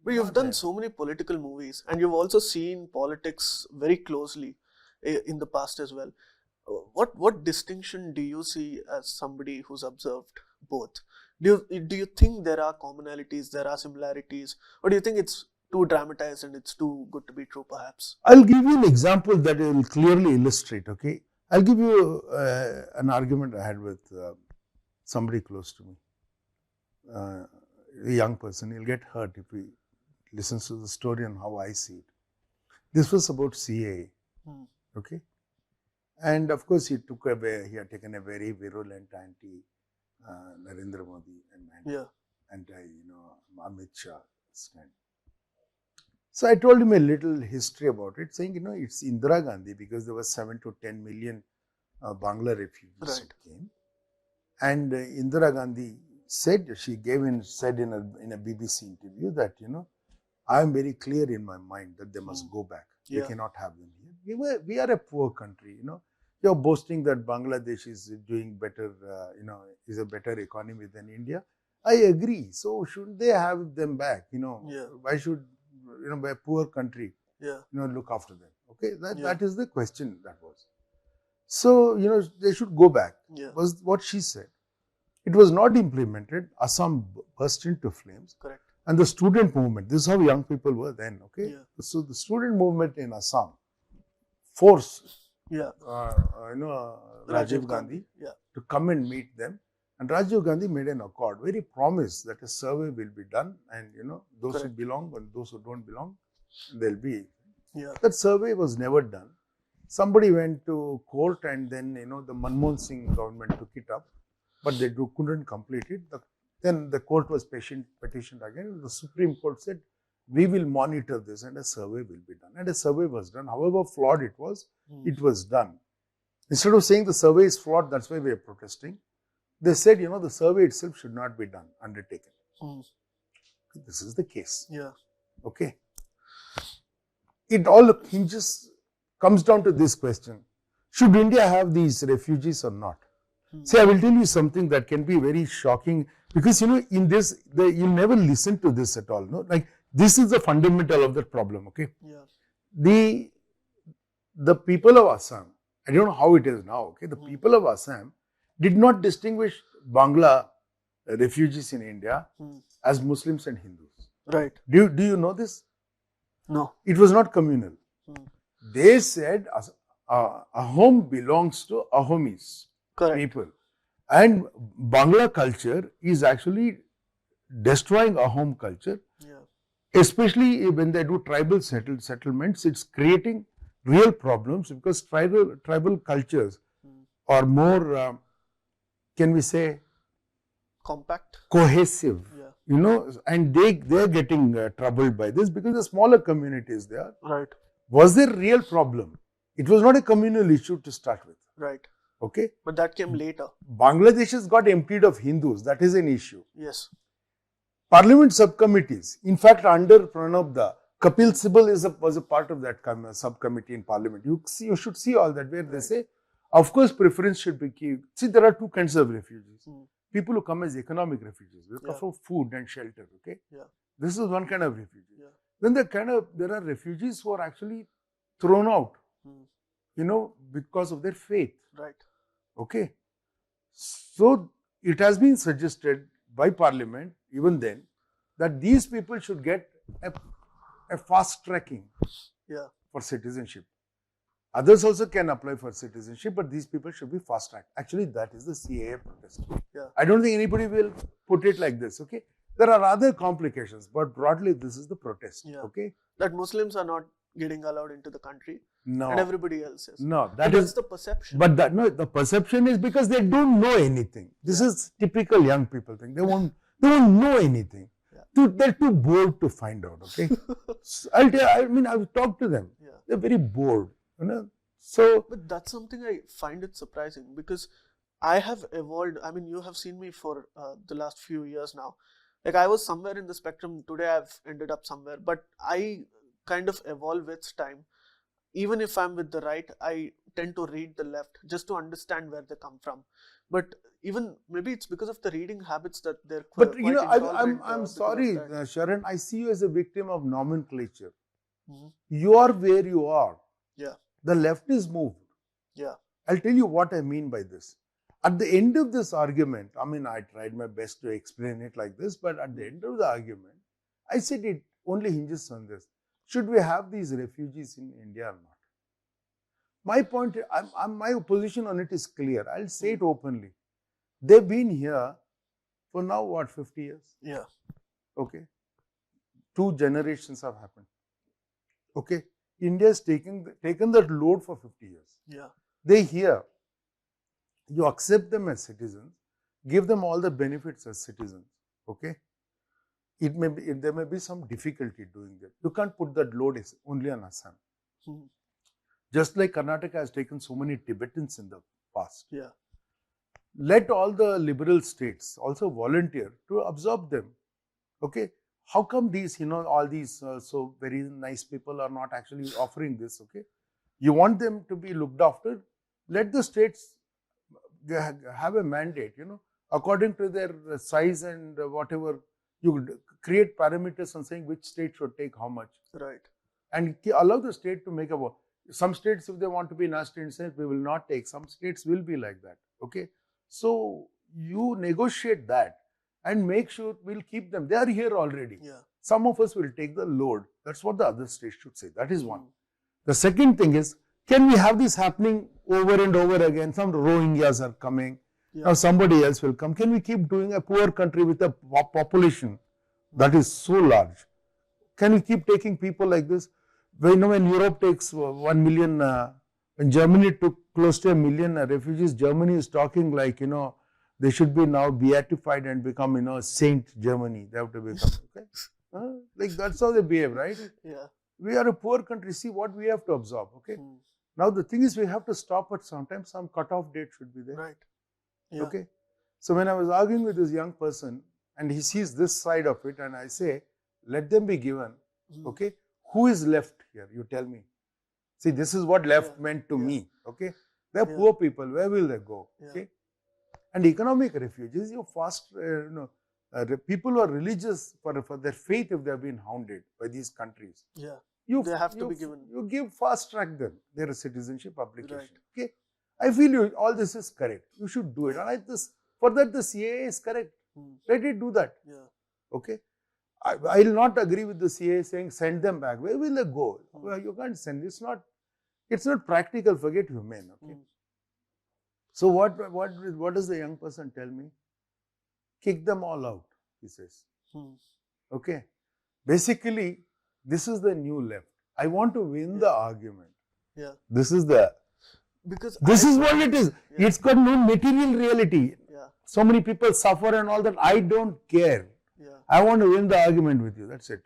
But you've done so many political movies, and you've also seen politics very closely in the past as well. What distinction do you see as somebody who's observed both? Do you think there are commonalities, there are similarities, or do you think it's too dramatized and it's too good to be true, perhaps? I'll give you an example that will clearly illustrate, okay? I'll give you an argument I had with somebody close to me, a young person. He'll get hurt if he listens to the story and how I see it. This was about CAA, okay? And of course, he had taken a very virulent anti-Narendra Modi and anti, Amit Shah stand. So I told him a little history about it, saying, it's Indira Gandhi, because there were 7 to 10 million Bangla refugees who came. And Indira Gandhi said in a BBC interview that, I am very clear in my mind that they must go back. We cannot have them here. We are a poor country, You're boasting that Bangladesh is doing better, is a better economy than India. I agree. So shouldn't they have them back? Why should by a poor country, look after them? Okay, that is the question that was. So, they should go back, was what she said. It was not implemented. Assam burst into flames. Correct. And the student movement, this is how young people were then, okay? So the student movement in Assam forced, Rajiv Gandhi to come and meet them. And Rajiv Gandhi made an accord, very promised that a survey will be done, and those who belong and those who don't belong, they'll be. That survey was never done. Somebody went to court, and then the Manmohan Singh government took it up, but they couldn't complete it. Then the court was petitioned again. The Supreme Court said, we will monitor this and a survey will be done. And a survey was done. However flawed it was done. Instead of saying the survey is flawed, that's why we are protesting, they said, the survey itself should not be undertaken. This is the case. Okay. It all comes down to this question. Should India have these refugees or not? See, I will tell you something that can be very shocking, because, in this, you never listen to this at all. No? Like, this is the fundamental of the problem, okay? The people of Assam, I don't know how it is now, okay? The people of Assam did not distinguish Bangla refugees in India as Muslims and Hindus. Right. Do you know this? No. It was not communal. They said a home belongs to Ahomis people. And Bangla culture is actually destroying Ahom culture. Especially when they do tribal settlements, it's creating real problems, because tribal cultures are more, can we say, compact, cohesive, and they're getting troubled by this because the smaller communities there. Right. Was there a real problem? It was not a communal issue to start with. Right. Okay. But that came later. Bangladesh has got emptied of Hindus. That is an issue. Yes. Parliament subcommittees. In fact, under Pranab, Kapil Sibal was a part of that subcommittee in Parliament. You should see all that, where they say, of course, preference should be given. See, there are two kinds of refugees. People who come as economic refugees, they come for food and shelter. Okay. This is one kind of refugee. Then there are refugees who are actually thrown out, because of their faith. Right. Okay. So it has been suggested by Parliament, even then, that these people should get a fast tracking for citizenship. Others also can apply for citizenship, but these people should be fast tracked. Actually, that is the CAA protest. I don't think anybody will put it like this. Okay. There are other complications, but broadly, this is the protest. Okay. That Muslims are not getting allowed into the country. No. And everybody else is. No, that's the perception. But the perception is because they don't know anything. This is typical young people thing. They won't know anything. They're too bored to find out. Okay. I've talked to them. They're very bored. So. But that's something I find it surprising, because I have evolved. I mean, you have seen me for the last few years now. Like, I was somewhere in the spectrum. Today I've ended up somewhere, but I kind of evolve with time. Even if I'm with the right, I tend to read the left just to understand where they come from. But even maybe it's because of the reading habits that they're But quite intolerant, I'm because of sorry, that. Sharan, I see you as a victim of nomenclature. Mhm. You are where you are. Yeah, The left is moved. yeah, I'll tell you what I mean by this. At the end of this argument, I mean, I tried my best to explain it like this, but at the end of the argument, I said it only hinges on this. Should we have these refugees in India or not? My point, my position on it is clear. I'll say it openly. They've been here for now, what, 50 years? yeah, Okay. 2 generations have happened. Okay. India has taken that load for 50 years. yeah, They here. You accept them as citizens, give them all the benefits as citizens. Okay. There may be some difficulty doing that. You can't put that load only on Assam. Mhm. Just like Karnataka has taken so many Tibetans in the past. yeah, Let all the liberal states also volunteer to absorb them. Okay. How come these, all these so very nice people are not actually offering this? Okay. You want them to be looked after? Let the states have a mandate, according to their size and whatever. You create parameters on saying which state should take how much. right. And allow the state to make a vote. Some states, if they want to be nasty and say, we will not take. Some states will be like that. Okay. So you negotiate that and make sure we'll keep them. They are here already. Yeah. Some of us will take the load. That's what the other states should say. That is one. The second thing is, can we have this happening over and over again? Some Rohingyas are coming. Yeah. Now somebody else will come. Can we keep doing a poor country with a population that is so large? Can we keep taking people like this? When Europe takes 1 million, when Germany took close to 1 million refugees, Germany is talking like, they should be now beatified and become, Saint Germany. They have to become, okay? Like that's how they behave, right? Yeah. We are a poor country. See what we have to absorb, okay? Now the thing is, we have to stop at sometimes. Some cutoff date should be there. Right. Yeah. Okay. So when I was arguing with this young person, and he sees this side of it, and I say, let them be given. Okay. Who is left here? You tell me. See, this is what left meant to me. Okay. They're poor people. Where will they go? Okay. And economic refugees, people who are religious for their faith, if they have been hounded by these countries. Yeah. They have to be given. You give fast track them their citizenship application. Right. Okay. I feel all this is correct. You should do it. And for that, the CAA is correct. Let it do that. Yeah. Okay. I will not agree with the CAA saying send them back. Where will they go? Well, you can't send. It's not practical. Forget humane. Okay. So what does the young person tell me? Kick them all out, he says. Okay. Basically, this is the new left. I want to win the argument. Yeah. This is what it is. Yeah. It's got no material reality. Yeah. So many people suffer and all that. I don't care. Yeah. I want to win the argument with you. That's it.